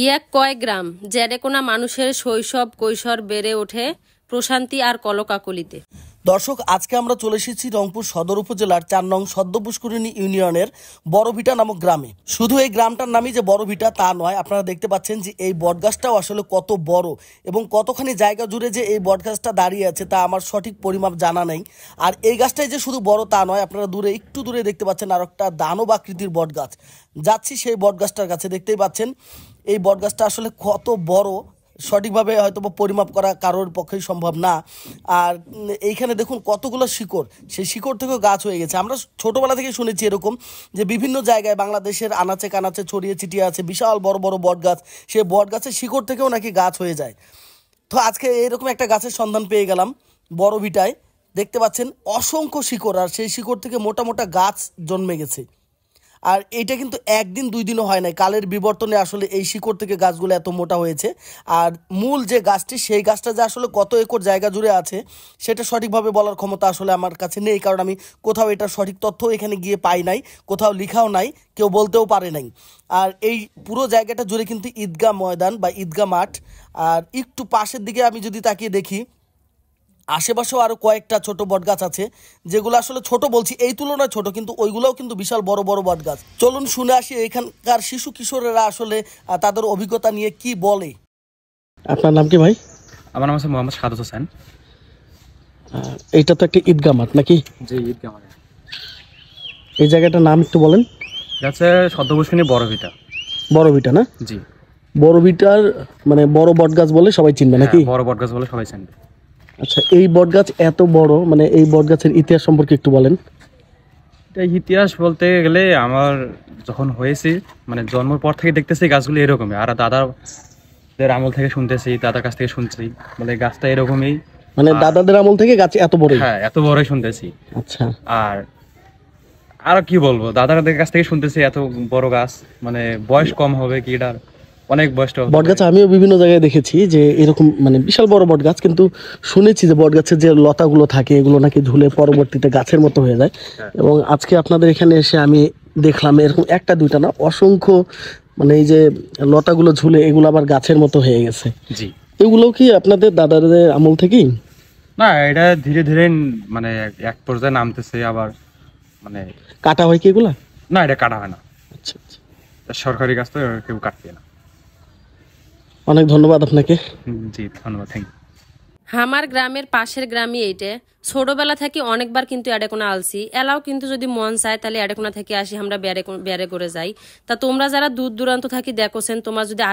ইয়া কয় গ্রাম যেরে কোনা মানুষের শৈশব কৈশোর বেড়ে ওঠে প্রশান্তি আর কলকাকলিতে। দর্শক, আজকে আমরা চলে এসেছি রংপুর সদর উপজেলার ৪ নং সদ্যপুষ্করিণী ইউনিয়নের বড়ভিটা নামক গ্রামে। শুধু এই গ্রামটার নামই যে বড়ভিটা তা নয়, আপনারা দেখতে পাচ্ছেন যে এই বটগাছটাও আসলে কত বড় এবং কতখানি জায়গা জুড়ে যে এই বটগাছটা দাঁড়িয়ে আছে তা আমার সঠিক পরিমাপ জানা নেই। আর এই গাছটাই যে শুধু বড় তা নয়, আপনারা একটু দূরে দেখতে পাচ্ছেন আর একটা দানব আকৃতির বটগাছ। যাচ্ছি সেই বটগাছটার কাছে, দেখতেই পাচ্ছেন এই বটগাছটা আসলে কত বড় সঠিকভাবে হয়তো পরিমাপ করা কারোর পক্ষেই সম্ভব না। আর এইখানে দেখুন কতগুলো শিকড়, সেই শিকড় থেকেও গাছ হয়ে গেছে। আমরা ছোটোবেলা থেকে শুনেছি এরকম যে বিভিন্ন জায়গায় বাংলাদেশের আনাচে কানাচে ছড়িয়ে ছিটিয়ে আছে বিশাল বড় বড় বট গাছ, সেই বট গাছের শিকড় থেকেও নাকি গাছ হয়ে যায়। তো আজকে এরকম একটা গাছের সন্ধান পেয়ে গেলাম বড়ভিটায়। দেখতে পাচ্ছেন অসংখ্য শিকড়, আর সেই শিকড় থেকে মোটা মোটা গাছ জন্মে গেছে। আর এইটা কিন্তু একদিন দুই দিনও হয় নাই, কালের বিবর্তনে আসলে এই শিকড় থেকে গাছগুলো এত মোটা হয়েছে। আর মূল যে গাছটি, সেই গাছটা যে আসলে কত একর জায়গা জুড়ে আছে সেটা সঠিকভাবে বলার ক্ষমতা আসলে আমার কাছে নেই, কারণ আমি কোথাও এটার সঠিক তথ্য এখানে গিয়ে পাই নাই, কোথাও লেখাও নাই, কেউ বলতেও পারে নাই। আর এই পুরো জায়গাটা জুড়ে কিন্তু ঈদগাহ ময়দান বা ঈদগাহ মাঠ। আর একটু পাশের দিকে আমি যদি তাকিয়ে দেখি, আশেপাশেও আরও কয়েকটা ছোট বটগাছ আছে, যেগুলো আসলে ছোট বলছি এই তুলনায় ছোট, কিন্তু ওইগুলোও কিন্তু বিশাল বড় বড় বটগাছ। চলুন শুনে আসি এখানকার শিশু কিশোরেরা আসলে তাদের অভিজ্ঞতা নিয়ে কি বলে। আপনার নাম কি ভাই? আমার নাম হচ্ছে মোহাম্মদ সাদত হোসেন। এইটা তো একটা ঈদগাহ মাঠ নাকি? জি, ঈদগাহ মাঠ। এই জায়গাটার নাম একটু বলেন। এটা হচ্ছে সদ্যপুষ্করিণী বড়ভিটা। বড়ভিটা না? জি। বড়ভিটার মানে বড় বটগাছ বলে সবাই চিনবে নাকি? বড় বটগাছ বলে সবাই চিনবে। আচ্ছা, এই বটগাছ এত বড়, মানে এই বটগাছের ইতিহাস সম্পর্কে একটু বলেন। এটা ইতিহাস বলতে গেলে আমার যখন হয়েছি মানে জন্মের পর থেকে দেখতেছি গাছগুলো এরকমই, আর দাদাদের আমল থেকে শুনতেছি, দাদার কাছ থেকে শুনছি বলে গাছটা এরকমই। মানে দাদাদের আমল থেকে গাছ এত বড়? হ্যাঁ, এত বড়ই শুনতেছি। আচ্ছা, আর কি বলবো, দাদাদের কাছ থেকে শুনতেছি এত বড় গাছ, মানে বয়স কম হবে কি এটার, অনেক বয়সটা। বটগাছ আমিও বিভিন্ন জায়গায় দেখেছি যে এরকম মানে বিশাল বড় বটগাছ, কিন্তু শুনেছি যে বটগাছের যে লতাগুলো থাকে এগুলো নাকি ঝুলে পরবর্তীতে গাছের মতো হয়ে যায়। এবং আজকে আপনাদের এখানে এসে আমি দেখলাম এরকম একটা দুইটা না, অসংখ্য মানে এই যে লতাগুলো ঝুলে এগুলো আবার গাছের মতো হয়ে গেছে। জি। এগুলো কি আপনাদের দাদাদের আমল থেকেই? না, এটা ধীরে ধীরে মানে এক পর্যায়ে নামতেছে, আবার মানে কাটা হয় কি এগুলা? না, এটা কাটা হয় না। আচ্ছা আচ্ছা, সরকারি গাছ তো কেউ কাটবে না। অনেক ধন্যবাদ আপনাকে। জি, ধন্যবাদ, থ্যাংক ইউ। আমার গ্রামের পাশের গ্রামই এইটা। ছোটবেলা থেকে অনেকবার কিন্তু এডেকোনা আলছি এলাও, কিন্তু যদি মন চায় তাহলে এডেকোনা থেকে আসি আমরা বেড়ে করে যাই। তা তোমরা যারা দূর দূরান্ত থাকি দেখোছেন, তোমরা যদি